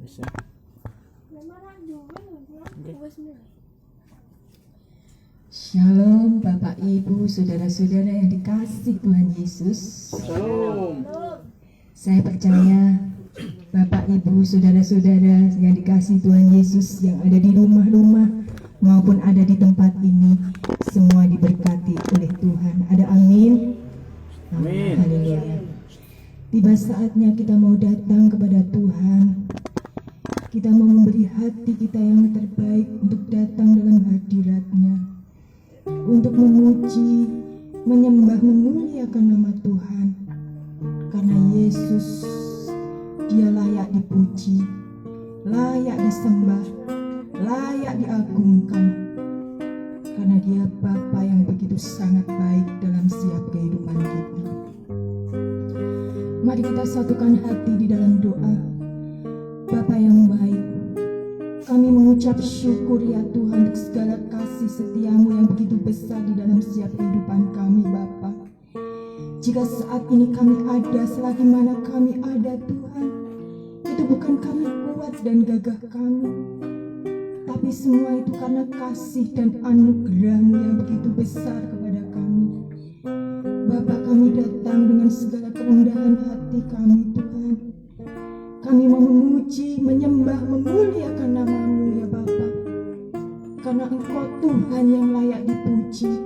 Bisa. Shalom Bapak Ibu Saudara-saudara yang dikasih Tuhan Yesus. Shalom. Saya percaya Bapak Ibu Saudara-saudara yang dikasih Tuhan Yesus yang ada di rumah-rumah maupun ada di tempat ini, semua diberkati oleh Tuhan. Ada amin? Amin. Haleluya. Tiba saatnya kita mau datang kepada Tuhan. Kita mau memberi hati kita yang terbaik untuk datang dalam hadirat-Nya, untuk memuji, menyembah, memuliakan nama Tuhan. Karena Yesus, Dia layak dipuji, layak disembah, layak diagungkan. Karena Dia Bapa yang begitu sangat baik dalam setiap kehidupan kita. Mari kita satukan hati di dalam doa. Bapa yang baik, kami mengucap syukur ya Tuhan untuk segala kasih setiamu yang begitu besar di dalam setiap kehidupan kami Bapa. Jika saat ini kami ada, selagi mana kami ada Tuhan, itu bukan kami kuat dan gagah kami, tapi semua itu karena kasih dan anugerah-Mu yang begitu besar kepada kami. Bapa, kami datang dengan segala kerendahan hati kami Tuhan. Kami mau memuji, menyembah, memuliakan nama-Mu ya Bapa. Karena Engkau Tuhan yang layak dipuji,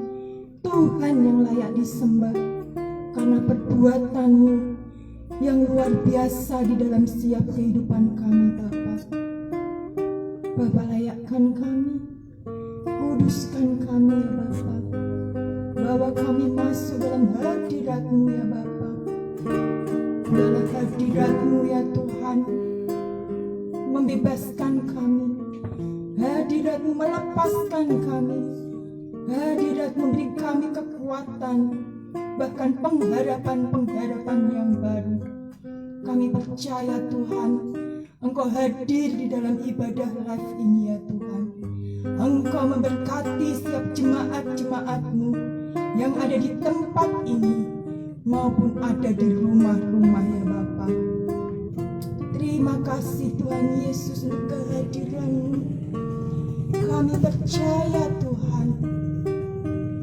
Tuhan yang layak disembah. Karena perbuatan-Mu yang luar biasa di dalam setiap kehidupan kami Bapa. Bapa, layakkan kami, kuduskan kami ya Bapa. Bawa kami masuk dalam hadirat-Mu ya Bapa. Dalam hadirat-Mu ya Tuhan, membebaskan kami. Hadirat-Mu melepaskan kami. Hadirat memberi kami kekuatan, bahkan pengharapan-pengharapan yang baru. Kami percaya Tuhan, Engkau hadir di dalam ibadah live ini ya Tuhan. Engkau memberkati setiap jemaat-jemaat-Mu yang ada di tempat ini maupun ada di rumah-rumah ya Bapa. Terima kasih Tuhan Yesus untuk kehadiran-Mu. Kami percaya Tuhan,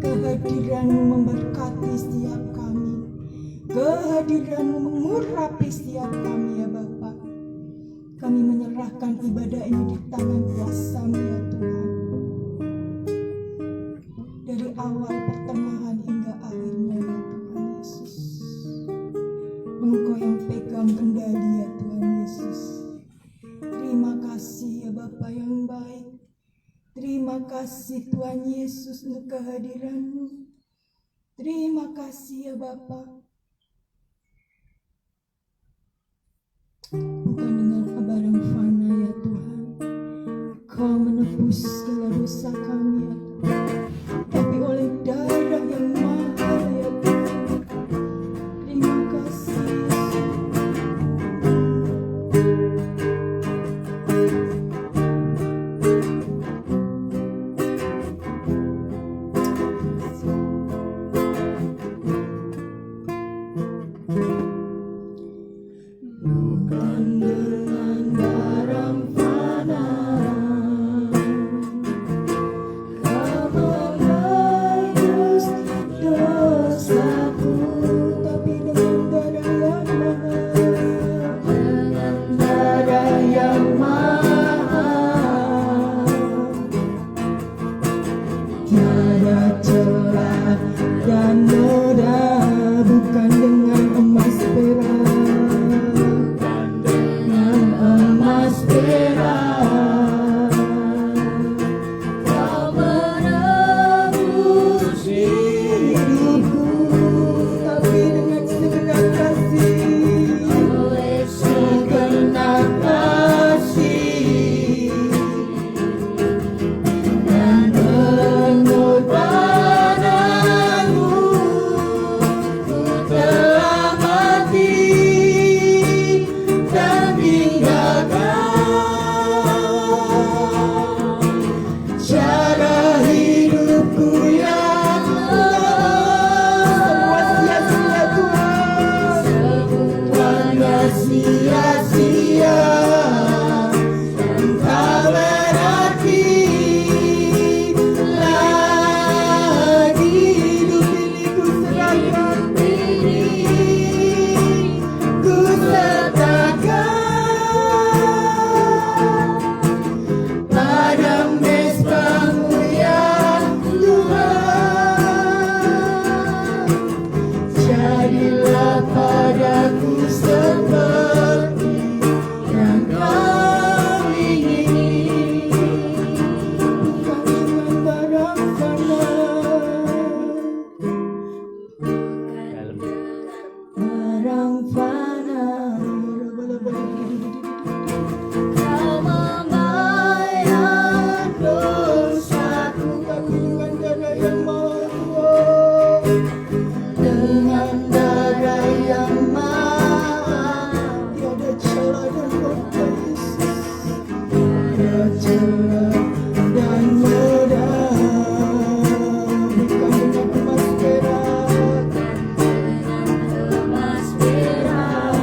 kehadiran-Mu memberkati setiap kami. Kehadiran-Mu mengurapi setiap kami ya Bapa. Kami menyerahkan ibadah ini di tangan kuasa-Mu ya Tuhan. Dari awal, pertengahan hingga akhirnya ya Tuhan Yesus. Engkau yang pegang kendali ya Tuhan Yesus. Terima kasih ya Bapa yang baik. Terima kasih Tuhan Yesus untuk kehadiran-Mu. Terima kasih ya Bapa. Bukan dengan barang fana ya Tuhan, Kau menebus segala dosa kami ya Tuhan, tapi oleh darah yang mahal ya Tuhan. Terima kasih bukan dengan barang fana Kau menebus dosaku, tapi dengan darah yang mahal. Dengan darah yang mahal, tiada celah dan noda, bukan dengan emas perak. Emas perak, Kau menebus hidupku, tapi dengan segenap kasih. Oleh segenap kasih dan pengorbanan-Mu, ku telah mati dan cara hidupku yang semua sia-sia Tuhan, semuanya sia-sia. fana. Kau membayar dosaku Dengan darah yang mahal, dengan darah yang mahal. tiada celah dan noda Yesus, Tiada celah dan noda. Bukan dengan emas perak, emas perak.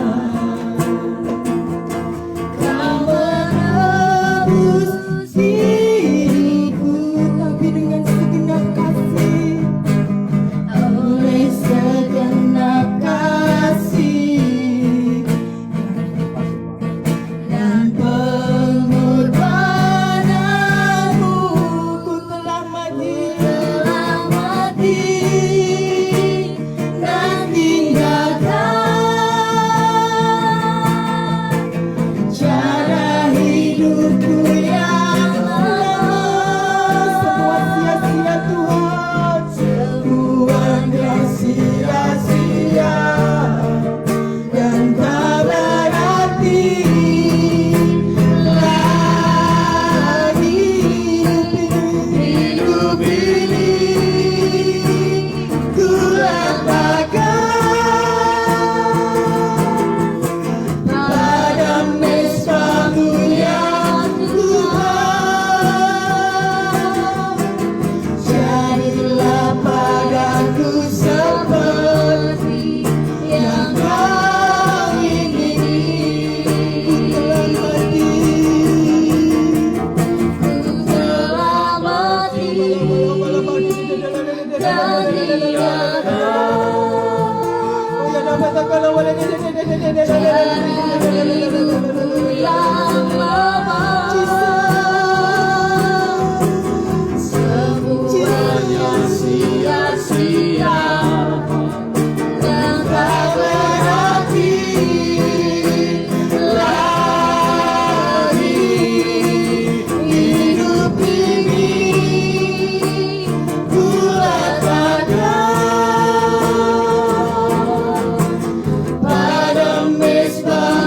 Kau menebus diriku, tapi dengan segenap kasih. oleh segenap kasih dan pengorbananmu. Ku telah mati Telah mati dan tinggalkan cara hidupku yang lama. semua sia-sia Tuhan, Semuanya sia-sia dan tak berarti lagi. Hidup ini ku letakkan pada mesbamu yang Tuhan. Jadilah padaku seperti yang kau ingini. Ku telah mati dan hidupku yang lama. Semuanya sia-sia dan tak berarti lagi. Hidup ini ku letakkan pada mesbah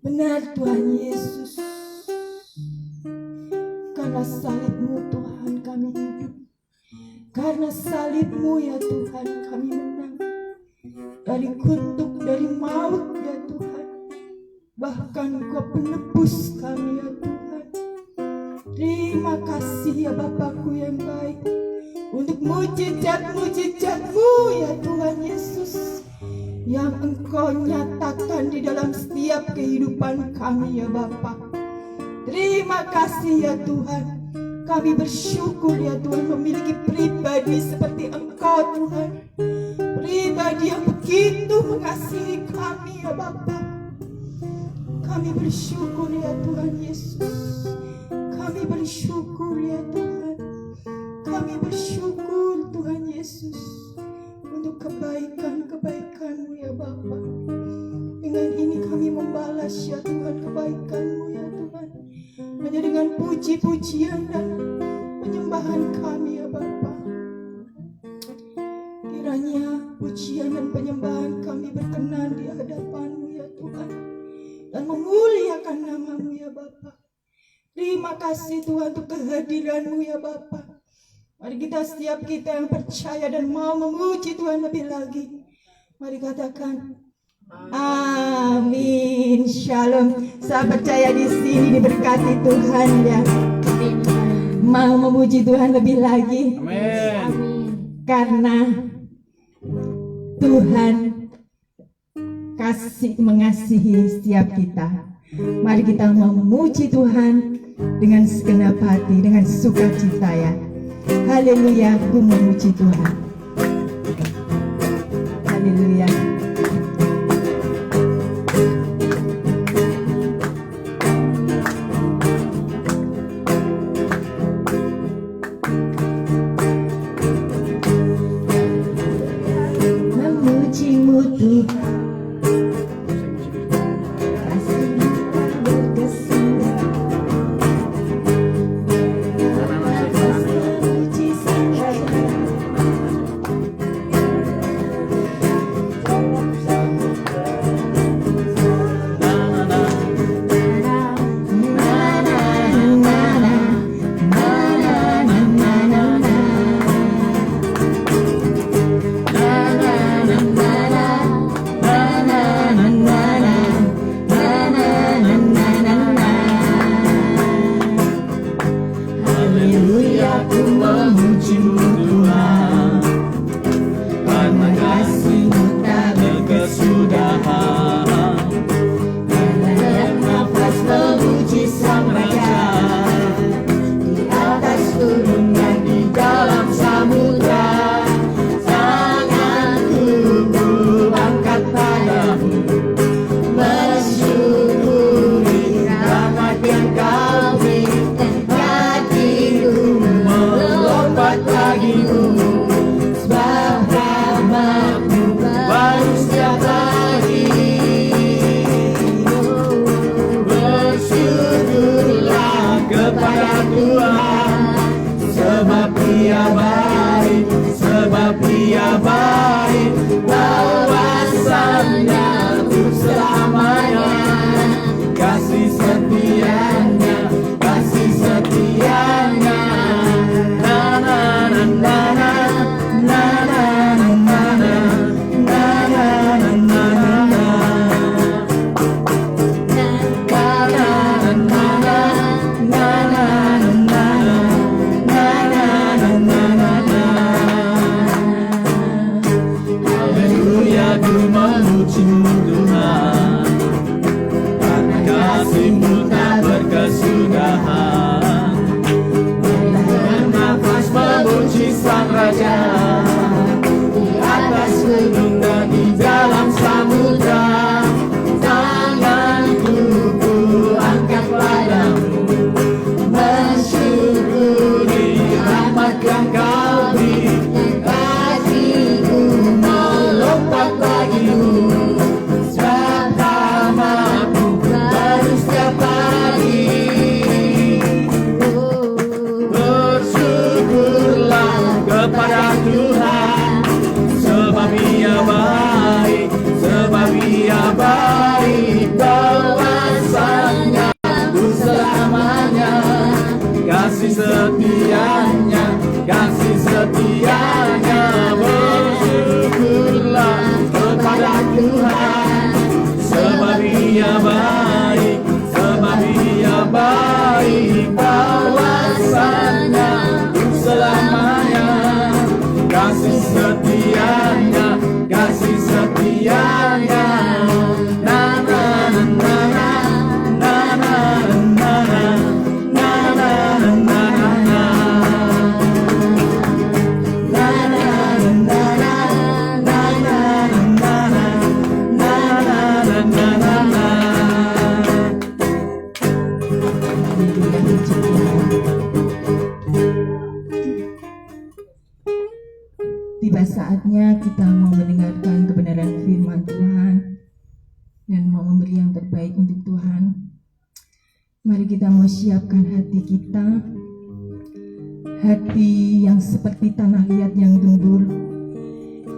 Benar Tuhan Yesus, karena salib-Mu Tuhan kami hidup. Karena salib-Mu ya Tuhan kami menang dari kutuk, dari maut ya Tuhan. Bahkan Kau penebus kami ya Tuhan. Terima kasih ya Bapakku yang baik, untuk mujizat-mujizat-Mu ya Tuhan Yesus, yang Engkau nyatakan di dalam setiap kehidupan kami ya Bapa. Terima kasih ya Tuhan. Kami bersyukur ya Tuhan memiliki pribadi seperti Engkau Tuhan. Pribadi yang begitu mengasihi kami ya Bapa. Kami bersyukur ya Tuhan Yesus. Kami bersyukur ya Tuhan. Kami bersyukur Tuhan Yesus untuk kebaikan-kebaikan-Mu ya Bapa. Dengan ini kami membalas ya Tuhan kebaikan-Mu ya Tuhan, hanya dengan puji-pujian dan penyembahan kami ya Bapa. Kiranya pujian dan penyembahan kami berkenan di hadapan-Mu ya Tuhan, dan memuliakan nama-Mu ya Bapa. Terima kasih Tuhan untuk kehadiran-Mu ya Bapa. Mari setiap kita yang percaya dan mau memuji Tuhan lebih lagi, mari katakan amin. Shalom. Saya percaya di sini diberkati Tuhan ya. Mau memuji Tuhan lebih lagi. Amin. Karena Tuhan mengasihi setiap kita. Mari kita mau memuji Tuhan dengan segenap hati, dengan sukacita ya. Haleluya, aku memuji Tuhan. Haleluya. Memuji-Mu Tuhan. memberi yang terbaik untuk Tuhan. Mari kita mau siapkan hati kita, hati yang seperti tanah liat yang gembur,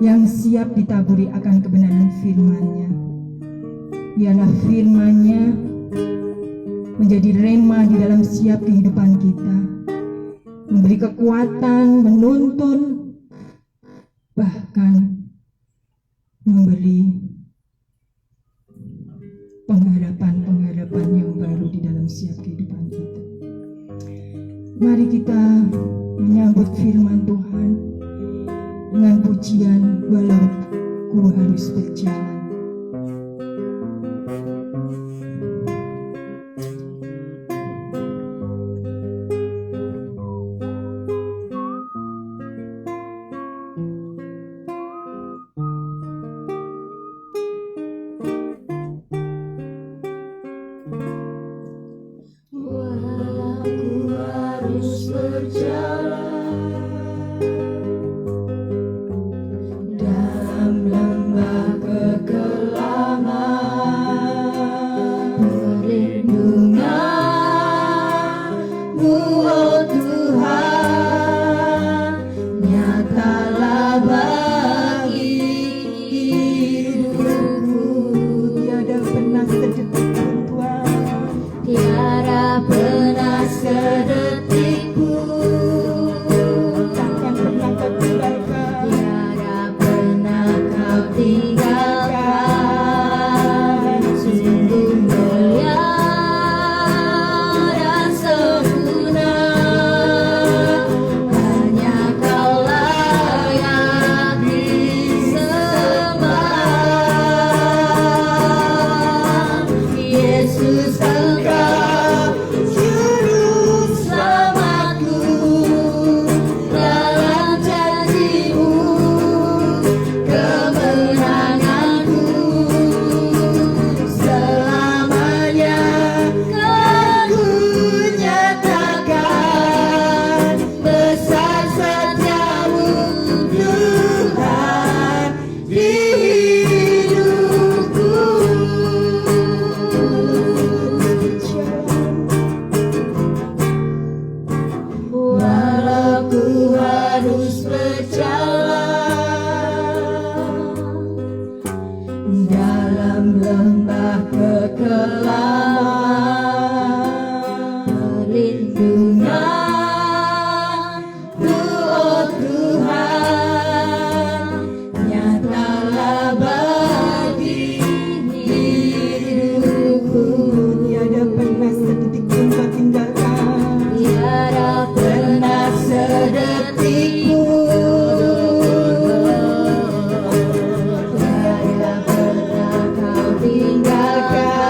yang siap ditaburi akan kebenaran firman-Nya. Biarlah firman-Nya menjadi rema di dalam setiap kehidupan kita, memberi kekuatan, menuntun, bahkan memberi pengharapan-pengharapan yang baru di dalam setiap kehidupan kita. Mari kita menyambut firman Tuhan dengan pujian walau ku harus berjalan. Tinggalkan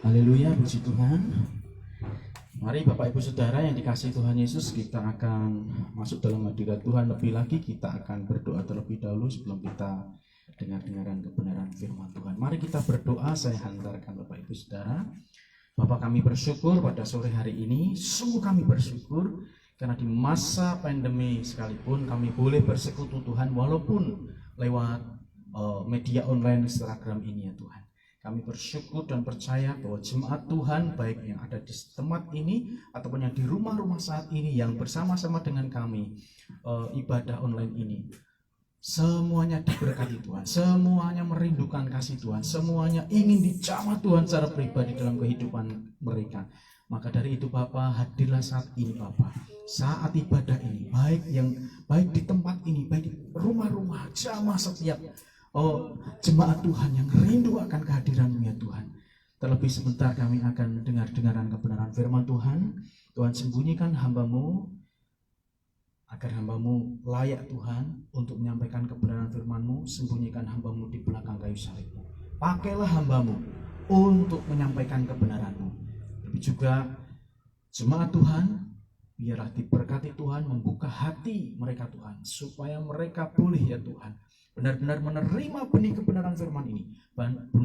Haleluya, puji Tuhan. Mari Bapak Ibu Saudara yang dikasihi Tuhan Yesus, kita akan masuk dalam hadirat Tuhan lebih lagi. Kita akan berdoa terlebih dahulu sebelum kita dengar-dengaran kebenaran firman Tuhan. Mari kita berdoa, saya hantarkan Bapak Ibu Saudara. Bapak, kami bersyukur pada sore hari ini, sungguh kami bersyukur karena di masa pandemi sekalipun kami boleh bersekutu Tuhan walaupun lewat media online Instagram ini ya Tuhan. Kami bersyukur dan percaya bahwa jemaat Tuhan baik yang ada di tempat ini ataupun yang di rumah-rumah saat ini yang bersama-sama dengan kami ibadah online ini, semuanya diberkati Tuhan, semuanya merindukan kasih Tuhan, semuanya ingin dijamah Tuhan secara pribadi dalam kehidupan mereka. Maka dari itu Bapa, hadirlah saat ini Bapa, saat ibadah ini, baik di tempat ini, baik di rumah-rumah jamaah setiap jemaat Tuhan yang rindu akan kehadiran-Mu ya Tuhan. Terlebih sebentar kami akan dengar-dengaran kebenaran firman Tuhan. Tuhan, sembunyikan hamba-Mu agar hamba-Mu layak Tuhan untuk menyampaikan kebenaran firman-Mu. Sembunyikan hamba-Mu di belakang kayu salib. Pakailah hamba-Mu untuk menyampaikan kebenaran-Mu. Tapi juga jemaat Tuhan, biarlah diberkati Tuhan, membuka hati mereka Tuhan, supaya mereka boleh ya Tuhan benar-benar menerima benih kebenaran firman ini,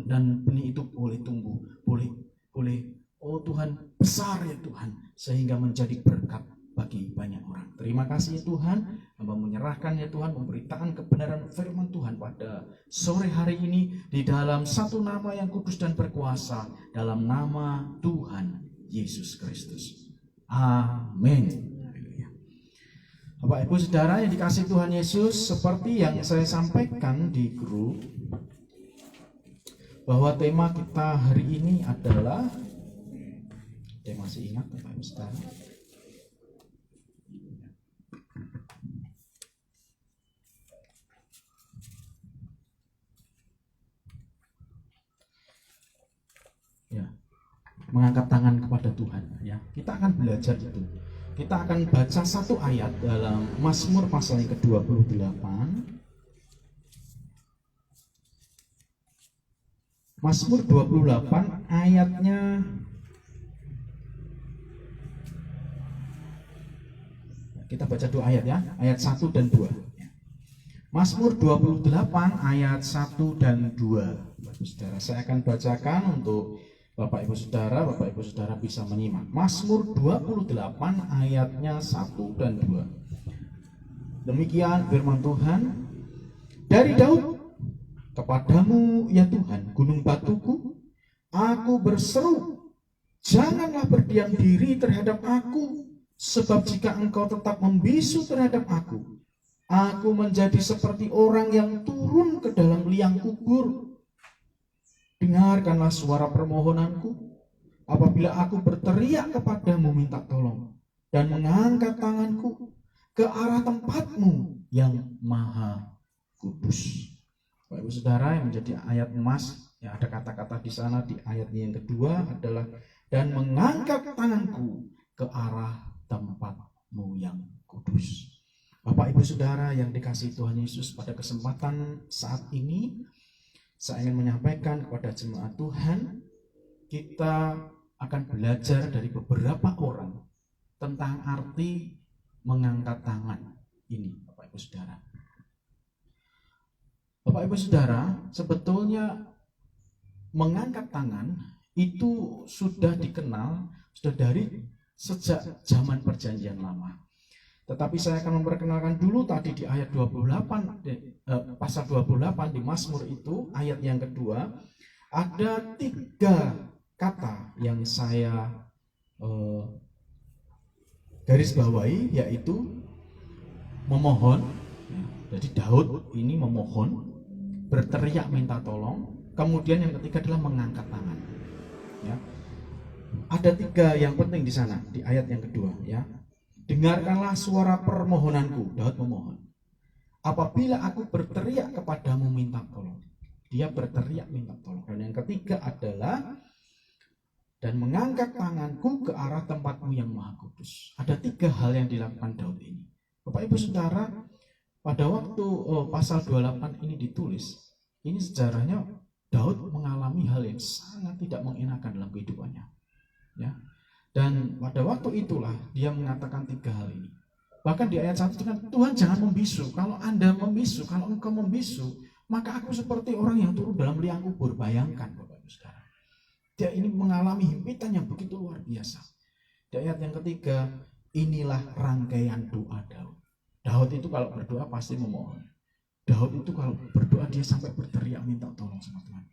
dan benih itu boleh tumbuh, boleh oh Tuhan besar ya Tuhan, sehingga menjadi berkat bagi banyak orang. Terima kasih ya Tuhan, hamba menyerahkan ya Tuhan memberitakan kebenaran firman Tuhan pada sore hari ini di dalam satu nama yang kudus dan berkuasa, dalam nama Tuhan Yesus Kristus. Amin. Bapak Ibu Saudara yang dikasihi Tuhan Yesus, seperti yang saya sampaikan di grup, bahwa tema kita hari ini adalah, saya masih ingat Bapak Ibu Saudara, ya, mengangkat tangan kepada Tuhan ya. Kita akan belajar itu. Kita akan baca satu ayat dalam Mazmur pasal yang ke-28. Mazmur 28 ayatnya kita baca dua ayat ya, ayat 1 dan 2. Mazmur 28 ayat 1 dan 2. Bapak Saudara, saya akan bacakan untuk Bapak Ibu Saudara bisa menyimak. Mazmur 28 ayatnya 1 dan 2. Demikian firman Tuhan. Dari Daud, kepadamu ya Tuhan, gunung batuku, aku berseru, janganlah berdiam diri terhadap aku, sebab jika engkau tetap membisu terhadap aku menjadi seperti orang yang turun ke dalam liang kubur. Dengarkanlah suara permohonanku apabila aku berteriak kepadamu minta tolong dan mengangkat tanganku ke arah tempatmu yang maha kudus. Bapak Ibu Saudara, yang menjadi ayat emas, yang ada kata-kata di sana di ayat yang kedua adalah dan mengangkat tanganku ke arah tempatmu yang kudus. Bapak Ibu Saudara yang dikasihi Tuhan Yesus, pada kesempatan saat ini saya ingin menyampaikan kepada jemaat Tuhan, kita akan belajar dari beberapa orang tentang arti mengangkat tangan ini, Bapak Ibu Saudara. Bapak Ibu Saudara, sebetulnya mengangkat tangan itu sudah dikenal, sudah dari sejak zaman Perjanjian Lama. Tetapi saya akan memperkenalkan dulu tadi di ayat 28, pasal 28 di Mazmur itu, ayat yang kedua, ada 3 kata yang saya garis bawahi, yaitu memohon. Jadi Daud ini memohon, berteriak minta tolong, kemudian yang ketiga adalah mengangkat tangan. Ya. Ada 3 yang penting di sana di ayat yang kedua ya. Dengarkanlah suara permohonanku, Daud memohon. Apabila aku berteriak kepadamu minta tolong. Dia berteriak minta tolong. Dan yang ketiga adalah dan mengangkat tanganku ke arah tempatmu yang maha kudus. Ada 3 hal yang dilakukan Daud ini. Bapak Ibu Saudara, pada waktu pasal 28 ini ditulis, ini sejarahnya Daud mengalami hal yang sangat tidak mengenakan dalam kehidupannya. Ya. Dan pada waktu itulah dia mengatakan 3 hal ini. Bahkan di ayat 1 dengan Tuhan jangan membisu. Kalau Anda membisu, kalau engkau membisu, maka aku seperti orang yang turun dalam liang kubur. Bayangkan Bapak Ibu Saudara. Dia ini mengalami himpitan yang begitu luar biasa. Di ayat yang ketiga, inilah rangkaian doa Daud. Daud itu kalau berdoa pasti memohon. Daud itu kalau berdoa dia sampai berteriak minta tolong sama Tuhan.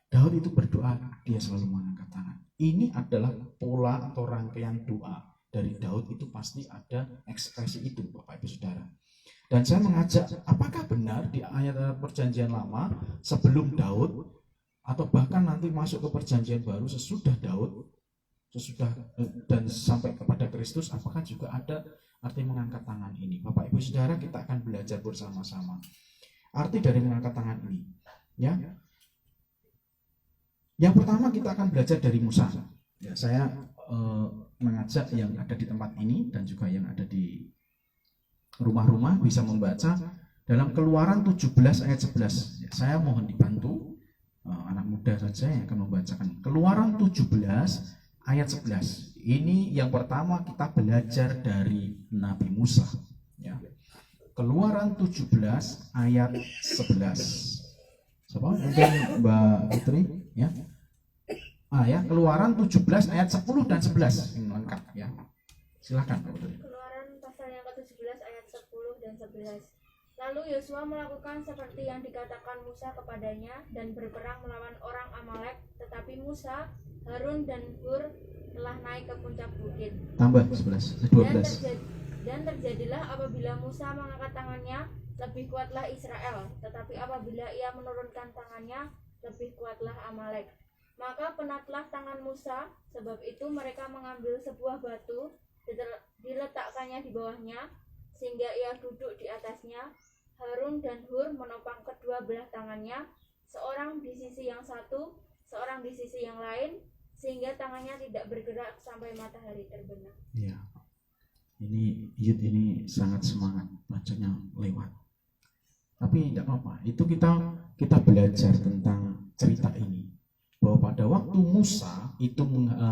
Daud itu berdoa, dia selalu mengangkat tangan. Ini adalah pola atau rangkaian doa dari Daud, itu pasti ada ekspresi itu Bapak Ibu Saudara. Dan saya mengajak, apakah benar di ayat perjanjian lama sebelum Daud atau bahkan nanti masuk ke perjanjian baru sesudah Daud, sesudah dan sampai kepada Kristus, apakah juga ada arti mengangkat tangan ini? Bapak Ibu Saudara, kita akan belajar bersama-sama arti dari mengangkat tangan ini. Ya. Yang pertama kita akan belajar dari Musa. Ya, saya mengajak yang ada di tempat ini dan juga yang ada di rumah-rumah bisa membaca dalam Keluaran 17 ayat 11. Ya, saya mohon dibantu anak muda saja yang akan membacakan Keluaran 17 ayat 11. Ini yang pertama kita belajar dari Nabi Musa. Ya. Keluaran 17 ayat 11. Siapa? Mungkin Mbak Putri, ya. Ya, Keluaran 17 ayat 10 dan 11 yang lengkap, ya. Silakan Mbak Putri. Keluaran pasal yang ke-17 ayat 10 dan 11. Lalu Yosua melakukan seperti yang dikatakan Musa kepadanya dan berperang melawan orang Amalek, tetapi Musa, Harun dan Hur telah naik ke puncak bukit. Tambah 11, 12. Dan terjadilah apabila Musa mengangkat tangannya, lebih kuatlah Israel, tetapi apabila ia menurunkan tangannya, lebih kuatlah Amalek. Maka penatlah tangan Musa, sebab itu mereka mengambil sebuah batu, diletakkannya di bawahnya, sehingga ia duduk di atasnya. Harun dan Hur menopang kedua belah tangannya, seorang di sisi yang satu, seorang di sisi yang lain, sehingga tangannya tidak bergerak sampai matahari terbenam. Ya. Ini sangat semangat, bacanya lewat. Tapi tidak apa-apa. Itu kita belajar tentang cerita ini. Bahwa pada waktu Musa itu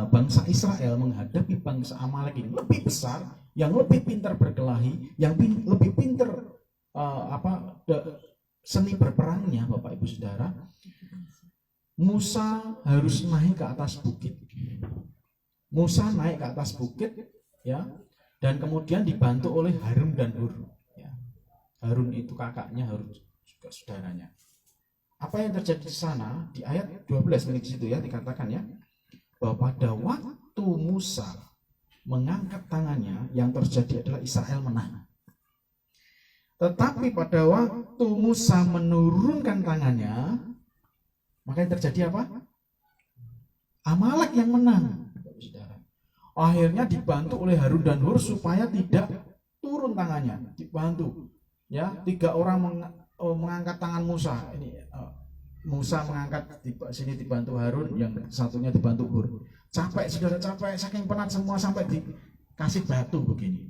bangsa Israel menghadapi bangsa Amalek ini lebih besar, yang lebih pintar berkelahi, yang lebih pintar seni berperangnya, Bapak Ibu Saudara. Musa harus naik ke atas bukit. Musa naik ke atas bukit, ya. Dan kemudian dibantu oleh Harun dan Hur. Ya. Harun itu kakaknya, Harun juga saudaranya. Apa yang terjadi di sana? Di ayat 12 menit situ ya dikatakan ya, bahwa pada waktu Musa mengangkat tangannya, yang terjadi adalah Israel menang. Tetapi pada waktu Musa menurunkan tangannya, maka yang terjadi apa? Amalek yang menang. Akhirnya dibantu oleh Harun dan Hur supaya tidak turun tangannya, dibantu. Ya, 3 orang mengangkat tangan Musa. Ini Musa mengangkat di sini dibantu Harun, yang satunya dibantu Hur. Capek, saudara, capek, saking penat semua sampai dikasih batu begini.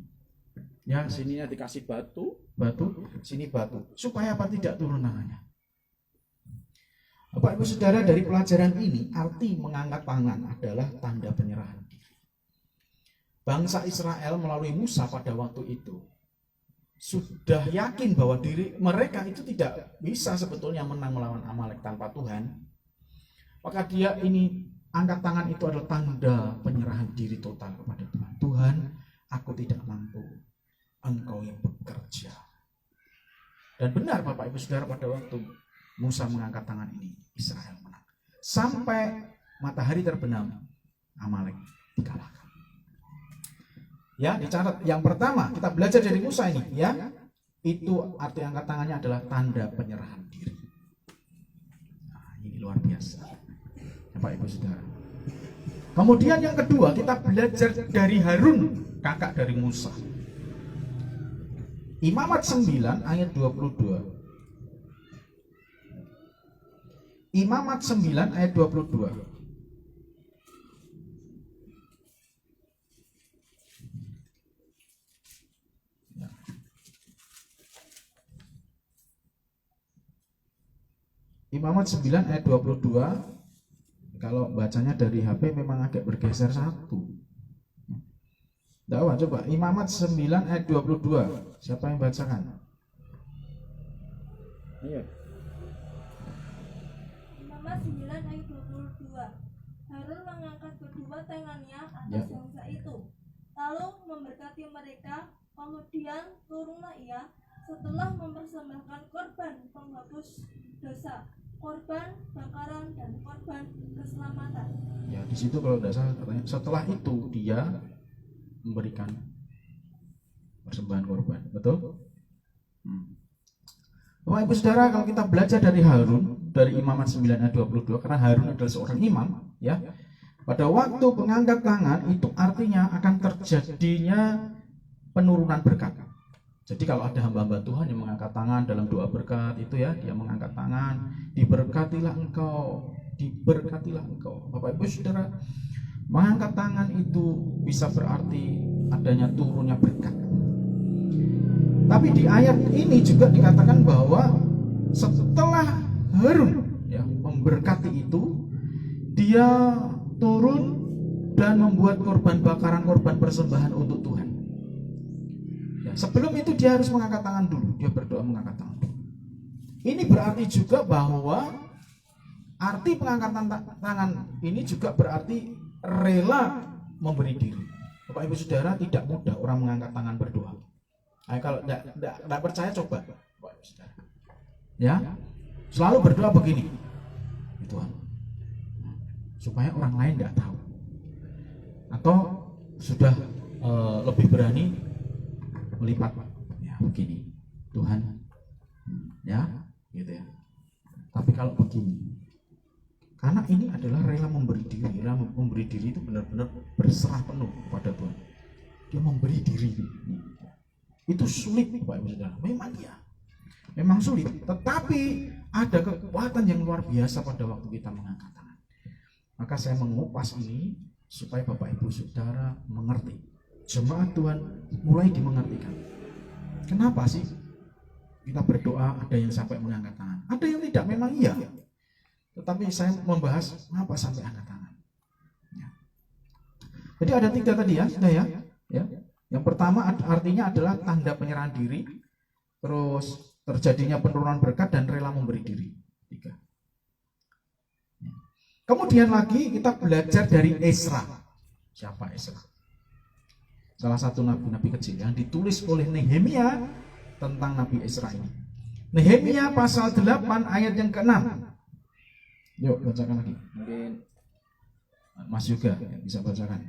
Ya, sininya dikasih batu, sini batu. Supaya apa? Tidak turun tangannya. Bapak Ibu Saudara, dari pelajaran ini arti mengangkat tangan adalah tanda penyerahan diri. Bangsa Israel melalui Musa pada waktu itu sudah yakin bahwa diri mereka itu tidak bisa sebetulnya menang melawan Amalek tanpa Tuhan. Maka dia ini angkat tangan itu adalah tanda penyerahan diri total kepada Tuhan. Tuhan, aku tidak mampu, Engkau yang bekerja. Dan benar Bapak Ibu Saudara, pada waktu Musa mengangkat tangan ini, Israel menang. Sampai matahari terbenam, Amalek dikalahkan. Ya, dicatat. Yang pertama kita belajar dari Musa ini, ya, itu arti angkat tangannya adalah tanda penyerahan diri. Nah, ini luar biasa, Bapak Ibu Saudara. Kemudian yang kedua kita belajar dari Harun, kakak dari Musa. Imamat 9 ayat 22. Imamat 9 ayat 22. Imamat 9 ayat 22. Kalau bacanya dari HP memang agak bergeser satu. Dakwah coba Imamat 9 ayat 22. Siapa yang bacakan? Ayo. Imamat 9 ayat 22. Harun mengangkat kedua tangannya Ya. atas bangsa itu, lalu memberkati mereka. Kemudian turunlah ia setelah mempersembahkan korban penghapus dosa, korban bakaran, dan korban keselamatan. Ya, di situ kalau tidak salah katanya setelah itu dia memberikan persembahan korban, betul? Bapak Ibu Saudara, kalau kita belajar dari Harun, dari Imamat 9 ayat 22, karena Harun adalah seorang imam, ya. Pada waktu pengangkat tangan itu artinya akan terjadinya penurunan berkat. Jadi kalau ada hamba-hamba Tuhan yang mengangkat tangan dalam doa berkat itu ya, dia mengangkat tangan, diberkatilah engkau, diberkatilah engkau. Bapak Ibu Saudara, mengangkat tangan itu bisa berarti adanya turunnya berkat. Tapi di ayat ini juga dikatakan bahwa setelah Harun ya memberkati itu, dia turun dan membuat korban bakaran, korban persembahan untuk Tuhan. Ya, sebelum itu dia harus mengangkat tangan dulu, dia berdoa mengangkat tangan dulu. Ini berarti juga bahwa arti pengangkatan tangan ini juga berarti rela memberi diri. Bapak Ibu Saudara, tidak mudah orang mengangkat tangan berdoa. Kalau tidak percaya coba, Bapak Ibu Saudara. Ya, selalu berdoa begini, Tuhan, supaya orang lain tidak tahu. Atau sudah lebih berani melipat, ya begini, Tuhan, ya, gitu ya. Tapi kalau begini, karena ini adalah rela memberi diri. Rela memberi diri itu benar-benar berserah penuh kepada Tuhan. Dia memberi diri. Itu sulit, Bapak Ibu Saudara. Memang ya, memang sulit. Tetapi ada kekuatan yang luar biasa pada waktu kita mengangkat tangan. Maka saya mengupas ini supaya Bapak Ibu Saudara mengerti. Jemaat Tuhan mulai dimengertikan. Kenapa sih kita berdoa ada yang sampai mengangkat tangan? Ada yang tidak, memang iya. Tetapi saya membahas kenapa sampai angkat tangan. Ya. Jadi ada 3 tadi ya, sudah ya. Ya. Yang pertama artinya adalah tanda penyerahan diri, terus terjadinya penurunan berkat dan rela memberi diri. 3. Ya. Kemudian lagi kita belajar dari Esra. Siapa Esra? Salah satu nabi-nabi kecil yang ditulis oleh Nehemia tentang Nabi Esra ini. Nehemia pasal 8 ayat yang ke-6. Yuk bacakan lagi. Mungkin Mas juga ya, bisa bacakan.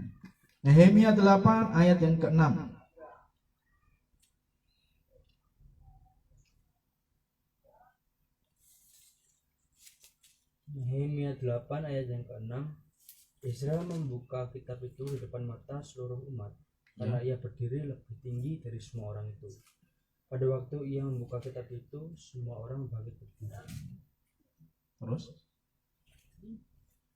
Nehemia 8 ayat yang ke-6. Nehemia 8 ayat yang ke-6. Israel membuka kitab itu di depan mata seluruh umat, karena ia berdiri lebih tinggi dari semua orang itu. Pada waktu ia membuka kitab itu, semua orang bangkit berdiri. Terus?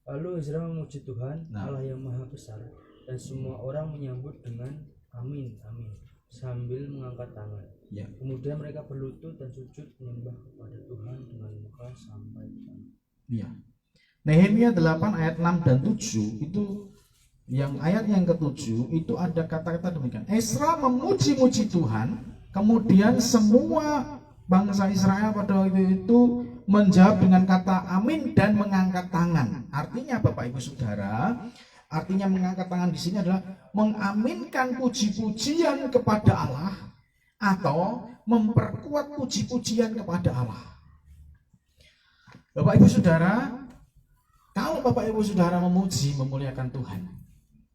Lalu Israel memuji Tuhan, Allah yang Maha Besar, dan semua orang menyambut dengan amin, amin, sambil mengangkat tangan. Ya. Kemudian mereka berlutut dan sujud menyembah kepada Tuhan dengan muka sampai ke tanah. Iya. Nehemia 8 ayat 6 dan 7 itu yang ayat yang ke-7 itu ada kata-kata demikian. Esra memuji-muji Tuhan, kemudian semua bangsa Israel pada waktu itu menjawab dengan kata amin dan mengangkat tangan. Artinya Bapak Ibu Saudara, artinya mengangkat tangan di sini adalah mengaminkan puji-pujian kepada Allah atau memperkuat puji-pujian kepada Allah. Bapak Ibu Saudara, kalau Bapak Ibu Saudara memuji, memuliakan Tuhan,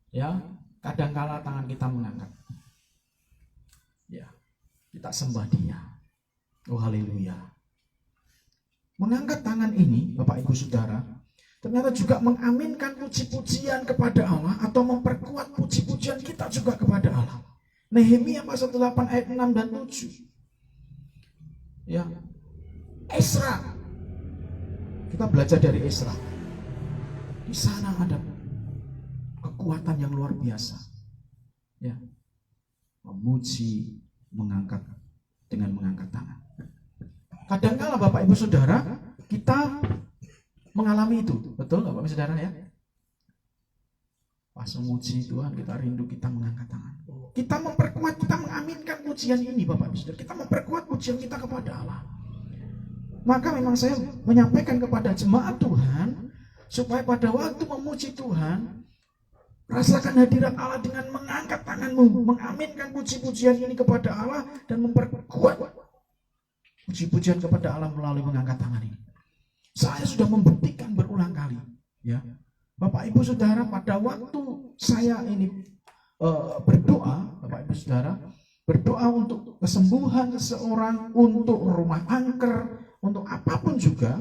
ya, kadangkala tangan kita mengangkat. Ya, kita sembah Dia. Oh haleluya. Mengangkat tangan ini, Bapak Ibu Saudara, ternyata juga mengaminkan puji-pujian kepada Allah atau memperkuat puji-pujian kita juga kepada Allah. Nehemia pasal 8 ayat 6 dan 7. Ya. Esra. Kita belajar dari Esra. Di sana ada kekuatan yang luar biasa. Ya. Memuji, mengangkat dengan mengangkat tangan. Kadang-kala Bapak Ibu Saudara, kita mengalami itu, betul nggak Bapak Ibu Saudara ya? Pas memuji Tuhan, kita rindu, kita mengangkat tangan. Kita memperkuat, kita mengaminkan pujian ini Bapak Ibu Saudara. Kita memperkuat pujian kita kepada Allah. Maka memang saya menyampaikan kepada jemaat Tuhan, supaya pada waktu memuji Tuhan, rasakan hadirat Allah dengan mengangkat tanganmu, mengaminkan puji-pujian ini kepada Allah, dan memperkuat puji-pujian kepada Allah melalui mengangkat tangan ini. Saya sudah membuktikan berulang kali, ya, Bapak Ibu Saudara, pada waktu saya ini berdoa, Bapak Ibu Saudara, berdoa untuk kesembuhan seseorang, untuk rumah angker, untuk apapun juga,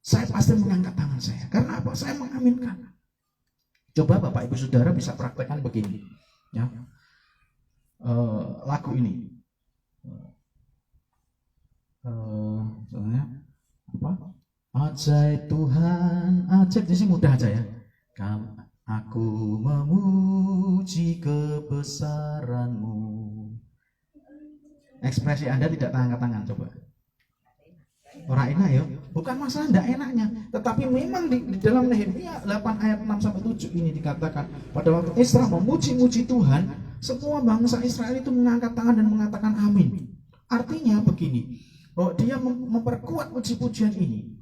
saya pasti mengangkat tangan saya. Karena apa? Saya mengaminkan. Coba Bapak Ibu Saudara bisa praktekkan begini, ya, lagu ini, soalnya apa? Ajaib Tuhan, ajaib di sini mudah aja ya. Aku memuji kebesaran-Mu. Ekspresi Anda tidak angkat tangan, coba. Orang enak ya, bukan masalah tidak enaknya, tetapi memang di dalam Nehemia 8 ayat 6-7 ini dikatakan, pada waktu Ezra memuji-muji Tuhan, semua bangsa Israel itu mengangkat tangan dan mengatakan amin. Artinya begini, bahwa dia memperkuat puji-pujian ini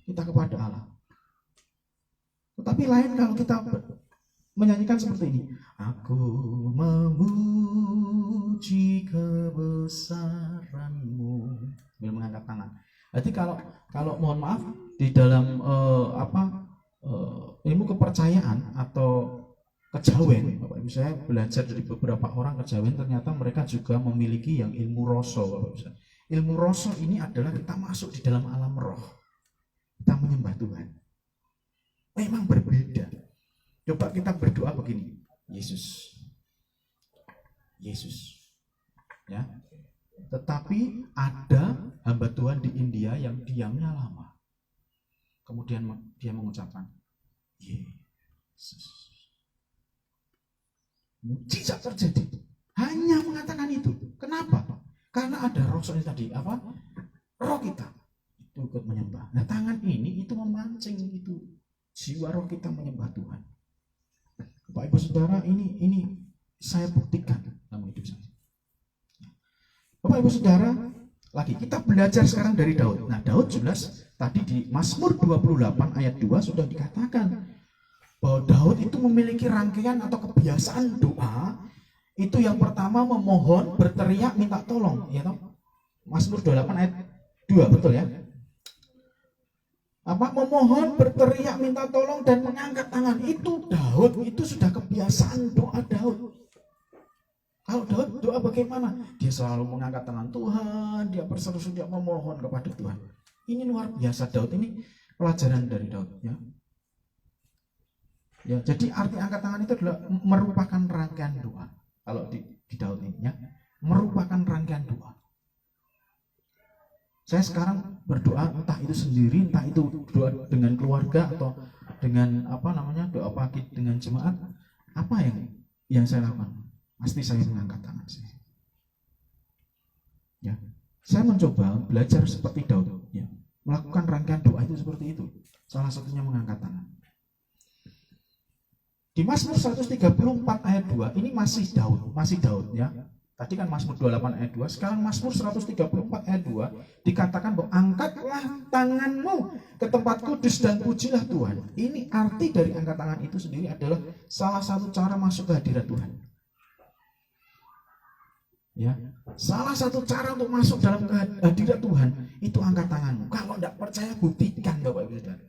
kita kepada Allah. Tetapi lain kalau kita menyanyikan seperti ini, aku memuji kebesaran-Mu, sambil mengangkat tangan. Jadi kalau mohon maaf di dalam ilmu kepercayaan atau kejawen, Bapak Ibu, saya belajar dari beberapa orang kejawen, ternyata mereka juga memiliki yang ilmu roso, Bapak Ibu. Ilmu roso ini adalah kita masuk di dalam alam roh, kita menyembah Tuhan. Memang berbeda. Coba kita berdoa begini, Yesus, ya. Tetapi ada hamba Tuhan di India yang diamnya lama. Kemudian dia mengucapkan Yesus. Mujizat terjadi. Hanya mengatakan itu. Kenapa? Karena ada roh ini tadi, apa? Roh kita itu ikut menyembah. Nah, tangan ini itu memancing itu jiwa roh kita menyembah Tuhan. Bapak Ibu Saudara, ini saya buktikan dalam hidup saya. Bapak Ibu Saudara, lagi kita belajar sekarang dari Daud. Nah, Daud jelas tadi di Mazmur 28 ayat 2 sudah dikatakan bahwa Daud itu memiliki rangkaian atau kebiasaan doa. Itu yang pertama memohon, berteriak, minta tolong, ya toh? Mazmur 28 ayat 2, betul ya? Apa? Memohon, berteriak, minta tolong, dan mengangkat tangan. Itu Daud, itu sudah kebiasaan doa Daud. Kalau Daud doa bagaimana? Dia selalu mengangkat tangan Tuhan, dia berseru-seru, dia memohon kepada Tuhan. Ini luar biasa Daud, ini pelajaran dari Daud, ya. Ya, jadi arti angkat tangan itu adalah merupakan rangkaian doa. Kalau di Daud ini, ya, merupakan rangkaian doa. Saya sekarang berdoa, entah itu sendiri, entah itu doa dengan keluarga atau dengan doa pagi dengan jemaat, apa yang saya lakukan? Pasti saya mengangkat tangan saya. Ya, saya mencoba belajar seperti Daud, ya, melakukan rangkaian doa itu seperti itu. Salah satunya mengangkat tangan. Di Mazmur 134 ayat 2, ini masih Daud, ya. Tadi kan Mazmur 28 ayat 2, sekarang Mazmur 134 ayat 2 dikatakan bahwa angkatlah tanganmu ke tempat kudus dan pujilah Tuhan. Ini arti dari angkat tangan itu sendiri adalah salah satu cara masuk ke hadirat Tuhan. Ya, salah satu cara untuk masuk dalam hadirat Tuhan itu angkat tanganmu. Kalau tidak percaya, buktikan Bapak Ibu Saudara.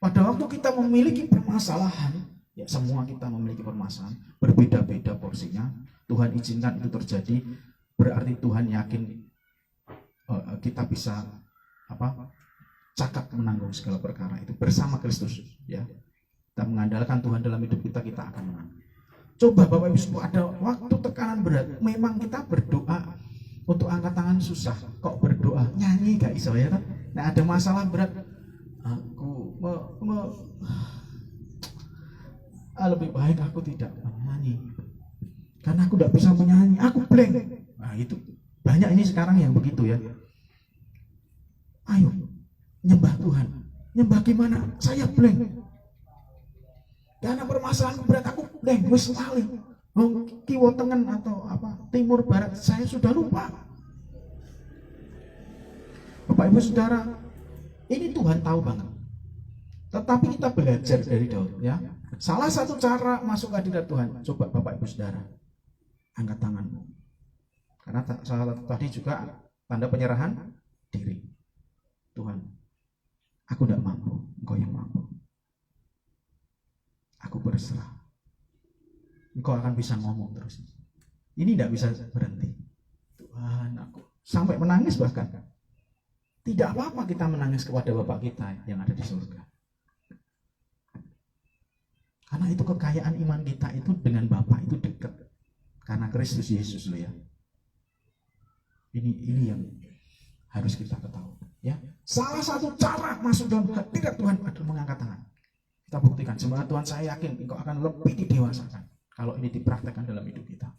Pada waktu kita memiliki permasalahan, ya, semua kita memiliki permasalahan, berbeda-beda porsinya. Tuhan izinkan itu terjadi, berarti Tuhan yakin kita bisa cakap menanggung segala perkara itu bersama Kristus, ya. Kita mengandalkan Tuhan dalam hidup kita akan menang. Coba Bapak Ibu, ada waktu tekanan berat, memang kita berdoa untuk angkat tangan susah, kok berdoa nyanyi gak iso, ya kan? Nah, ada masalah berat, aku lebih baik aku tidak menyanyi. Karena aku tidak bisa menyanyi, aku blank. Nah, itu banyak ini sekarang yang begitu, ya. Ayo nyembah Tuhan. Nyembah gimana? Saya blank. Karena permasalahan berat aku blank, wis lali. Kiwa tengen atau apa? Timur barat saya sudah lupa. Bapak Ibu Saudara, ini Tuhan tahu banget. Tetapi kita belajar dari Daud ya. Salah satu cara masuk ke hadirat Tuhan, coba Bapak Ibu Saudara, angkat tanganmu. Karena salah satu tadi juga tanda penyerahan diri. Tuhan, aku tidak mampu, Engkau yang mampu. Aku berserah. Engkau akan bisa ngomong terus. Ini tidak bisa berhenti. Tuhan, aku sampai menangis bahkan. Tidak apa-apa kita menangis kepada Bapak kita yang ada di surga. Karena itu kekayaan iman kita itu dengan Bapa itu dekat. Karena Kristus Yesus loh ya. Ini yang harus kita ketahui. Ya, salah satu cara masuk dalam hadirat Tuhan adalah mengangkat tangan. Kita buktikan. Semoga Tuhan, saya yakin Engkau akan lebih didewasakan kalau ini dipraktekkan dalam hidup kita.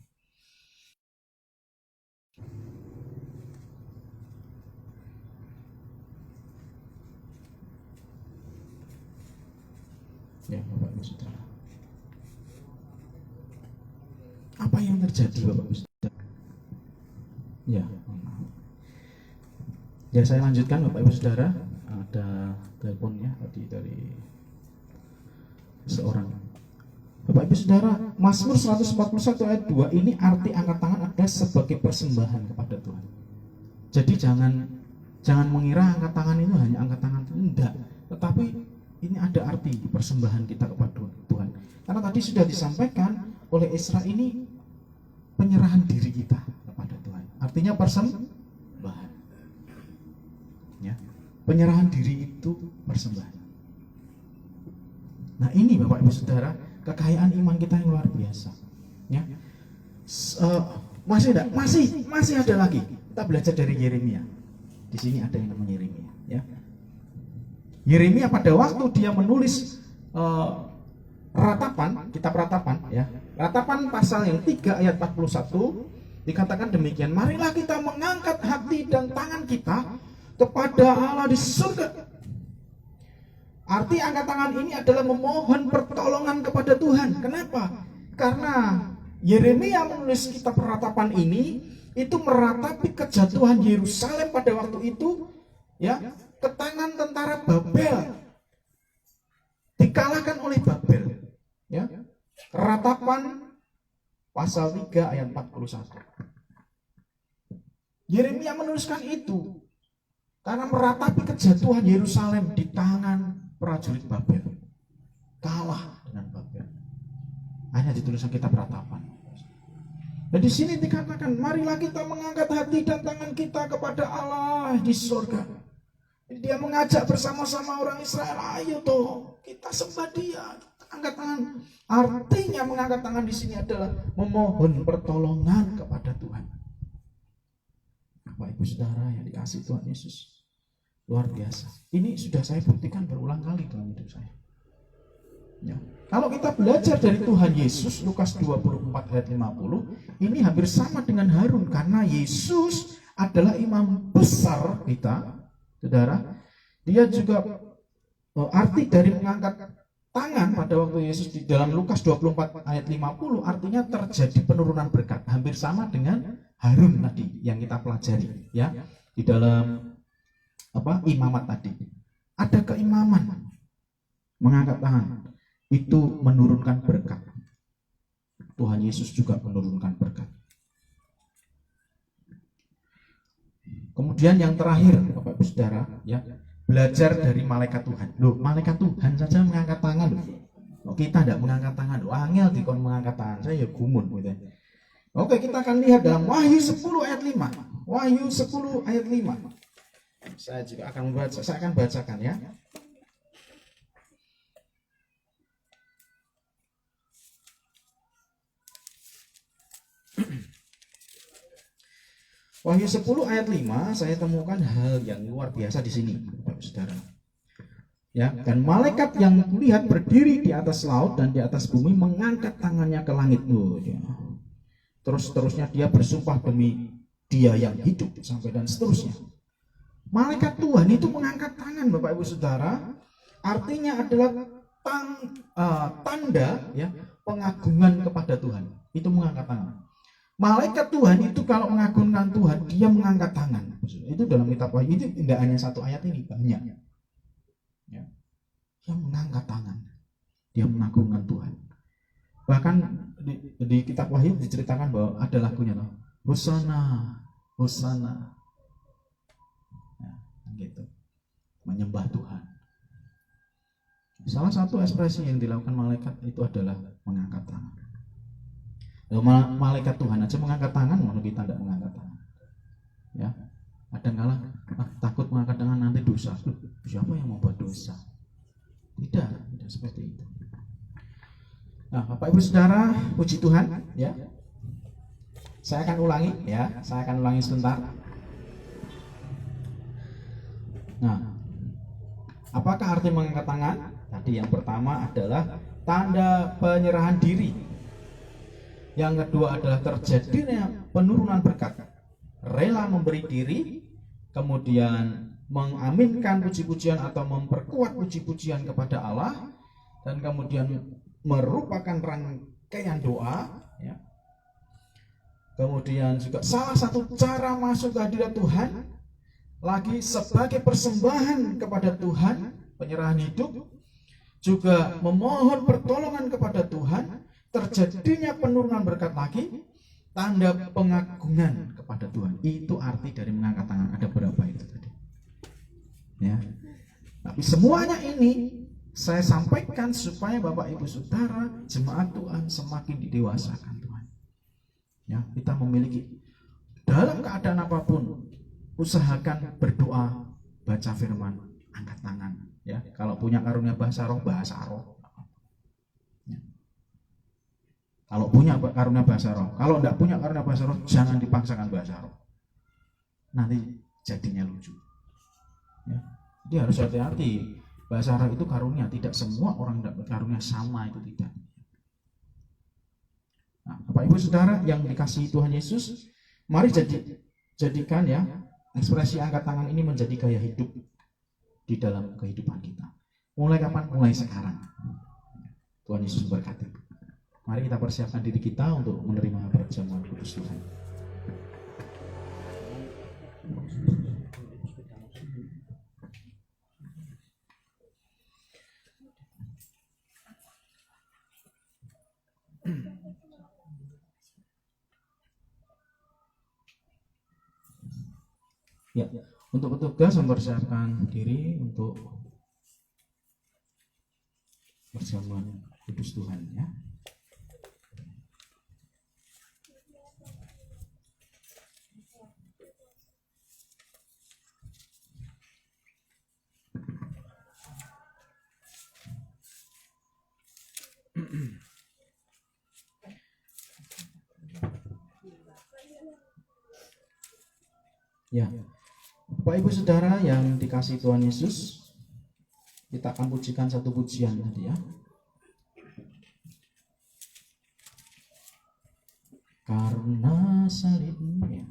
Ya, Bapak Ibu Saudara. Apa yang terjadi, Bapak Ibu Saudara? Ya, ya saya lanjutkan Bapak Ibu Saudara. Ada teleponnya tadi dari seorang. Bapak Ibu Saudara, Mazmur 141 ayat 2 ini arti angkat tangan adalah sebagai persembahan kepada Tuhan. Jadi jangan mengira angkat tangan itu hanya angkat tangan, enggak. Tetapi ini ada arti persembahan kita kepada Tuhan. Karena tadi sudah disampaikan oleh Esra, ini penyerahan diri kita kepada Tuhan. Artinya persembahan. Ya. Penyerahan diri itu persembahan. Nah, ini Bapak Ibu Saudara, kekayaan iman kita yang luar biasa. Ya. Masih ada lagi. Kita belajar dari Yeremia. Di sini ada yang namanya Yeremia, ya. Yeremia pada waktu dia menulis Ratapan, kitab Ratapan ya. Ratapan pasal yang 3 ayat 41 dikatakan demikian, marilah kita mengangkat hati dan tangan kita kepada Allah di surga. Arti angkat tangan ini adalah memohon pertolongan kepada Tuhan. Kenapa? Karena Yeremia menulis kitab Ratapan ini itu meratapi kejatuhan Yerusalem pada waktu itu ya, ke tangan tentara Babel, dikalahkan oleh Babel ya. Ratapan pasal 3 ayat 41. Yeremia menuliskan itu karena meratapi kejatuhan Yerusalem di tangan prajurit Babel, kalah dengan Babel. Hanya dituliskan kitab Ratapan. Dan di sini dikatakan, marilah kita mengangkat hati dan tangan kita kepada Allah di surga. Dia mengajak bersama-sama orang Israel, ayo toh kita sembah Dia, kita angkat tangan. Artinya mengangkat tangan di sini adalah memohon pertolongan kepada Tuhan. Bapak Ibu Saudara yang dikasihi Tuhan Yesus, luar biasa. Ini sudah saya buktikan berulang kali dalam hidup saya. Ya. Kalau kita belajar dari Tuhan Yesus, Lukas 24 ayat 50, ini hampir sama dengan Harun karena Yesus adalah imam besar kita. Saudara, dia juga arti dari mengangkat tangan pada waktu Yesus di dalam Lukas 24 ayat 50 artinya terjadi penurunan berkat, hampir sama dengan Harun tadi yang kita pelajari ya di dalam imamat tadi. Ada keimaman mengangkat tangan itu menurunkan berkat. Tuhan Yesus juga menurunkan berkat. Kemudian yang terakhir, Bapak Ibu Saudara, ya, belajar dari malaikat Tuhan. Loh, malaikat Tuhan saja mengangkat tangan loh. Kita tidak mengangkat tangan. Loh, angel dikon mengangkat tangan. Saya ya gumun gitu. Oke, kita akan lihat dalam Wahyu 10 ayat 5. Wahyu 10 ayat 5. Saya juga akan membaca, saya akan bacakan ya. Wahyu 10 ayat 5 saya temukan hal yang luar biasa di sini, Bapak Saudara. Ya, dan malaikat yang kulihat berdiri di atas laut dan di atas bumi mengangkat tangannya ke langit. Terus-terusnya dia bersumpah demi Dia yang hidup sampai dan seterusnya. Malaikat Tuhan itu mengangkat tangan, Bapak Ibu Saudara, artinya adalah tanda ya pengagungan kepada Tuhan. Itu mengangkat tangan. Malaikat Tuhan itu kalau mengagungkan Tuhan, dia mengangkat tangan. Itu dalam kitab Wahyu, itu tidak hanya satu ayat ini, banyak. Ya. Dia mengangkat tangan. Dia mengagungkan Tuhan. Bahkan di kitab Wahyu diceritakan bahwa ada lagunya loh. Hosana, Hosana. Ya, gitu. Menyembah Tuhan. Salah satu ekspresi yang dilakukan malaikat itu adalah mengangkat tangan. Malaikat Tuhan aja mengangkat tangan, mau kita tidak mengangkat tangan. Ya, kadang-kala takut mengangkat tangan nanti dosa. Siapa yang mau buat dosa? Tidak seperti itu. Nah, Bapak Ibu Saudara, puji Tuhan, ya. Saya akan ulangi sebentar. Nah, apakah arti mengangkat tangan? Tadi yang pertama adalah tanda penyerahan diri. Yang kedua adalah terjadinya penurunan berkat. Rela memberi diri, kemudian mengaminkan puji-pujian atau memperkuat puji-pujian kepada Allah, dan kemudian merupakan rangkaian doa, ya. Kemudian juga salah satu cara masuk ke hadirat Tuhan lagi sebagai persembahan kepada Tuhan, penyerahan hidup, juga memohon pertolongan kepada Tuhan, terjadinya penurunan berkat lagi, tanda pengagungan kepada Tuhan. Itu arti dari mengangkat tangan. Ada berapa itu tadi? Ya. Tapi semuanya ini saya sampaikan supaya Bapak Ibu Saudara, jemaat Tuhan semakin didewasakan Tuhan. Ya, kita memiliki dalam keadaan apapun, usahakan berdoa, baca firman, angkat tangan. Ya, kalau punya karunia bahasa roh. Ya. Kalau punya karunia bahasa roh, kalau tidak punya karunia bahasa roh, jangan dipaksakan bahasa roh. Nanti jadinya lucu. Ya. Jadi harus hati-hati. Bahasa roh itu karunia, tidak semua orang dapat karunia sama, itu tidak. Nah, Bapak Ibu Saudara yang dikasihi Tuhan Yesus, mari jadikan ya ekspresi angkat tangan ini menjadi gaya hidup di dalam kehidupan kita. Mulai kapan? Mulai sekarang. Tuhan Yesus berkati. Mari kita persiapkan diri kita untuk menerima perjamuan kudus Tuhan. Ya, untuk petugas mempersiapkan diri untuk perjamuan kudus Tuhan, ya. Ya, Bapak Ibu Saudara yang dikasihi Tuhan Yesus, kita akan pujikan satu pujian tadi ya. Karena salibmu ya.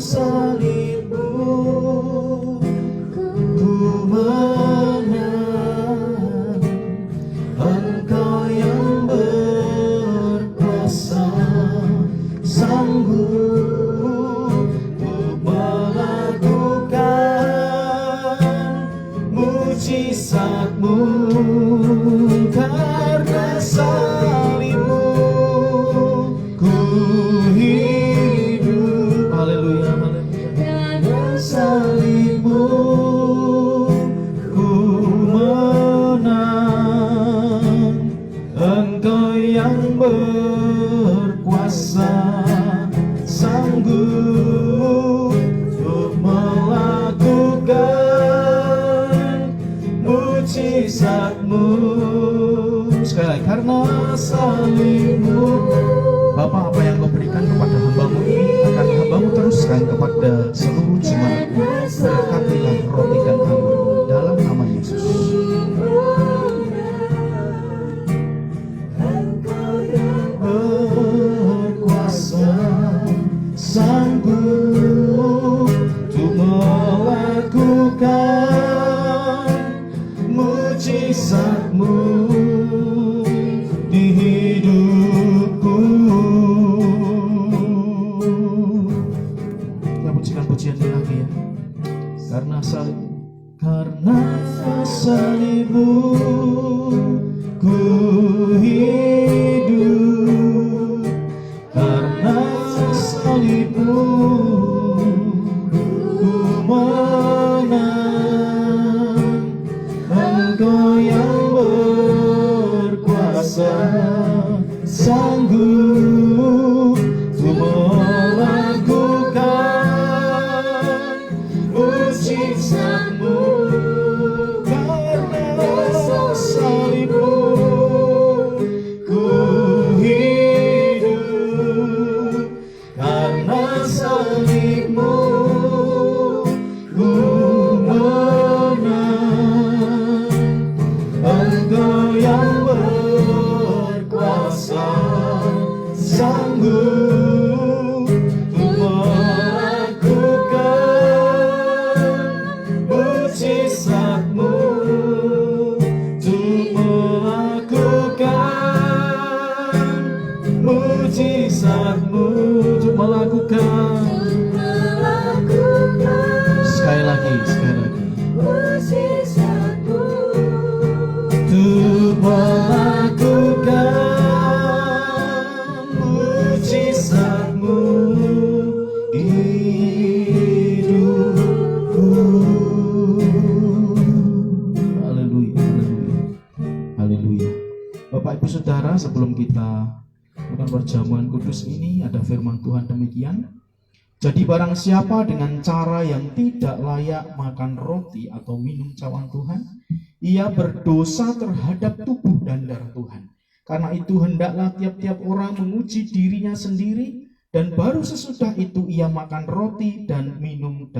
Salibmu ku menang, Engkau yang berkuasa, sanggup untuk melakukan mujizat-Mu. Karena salibmu ku hidup. Haleluya. Salibmu ku menang, Engkau yang berkuasa, sanggup untuk melakukan mujizat-Mu. sekali lagi. Karena salibmu, Bapa, apa yang kau berikan kepada hambamu ini akan hambamu teruskan kepada seluruh jemaatmu. Berkatilah roti dan anggur ini dalam nama Yesus. Berkuasa, sanggup untuk melakukan mujizat-Mu di hidupku. Kita pujikan pujian ini lagi ya. Karena salibmu ku hidup, karena salibmu ku menang. Engkau yang berkuasa, sanggup untuk melakukan mujizat-Mu. Karena salibmu ku hidup, karena salibmu ku menang. Engkau yang berkuasa, sanggup untuk melakukan mujizat-Mu, untuk melakukan mujizat-Mu, untuk melakukan. Sekali lagi, sekali lagi. Untuk melakukan mujizat-Mu di hidupku. Haleluya, haleluya, haleluya. Bapak Ibu Saudara, sebelum kita melakukan perjamuan kudus ini, ada firman Tuhan demikian. Jadi barang siapa dengan cara yang tidak layak makan roti atau minum cawan Tuhan, ia berdosa terhadap tubuh dan darah Tuhan. Karena itu hendaklah tiap-tiap orang menguji dirinya sendiri, dan baru sesudah itu ia makan roti dan minum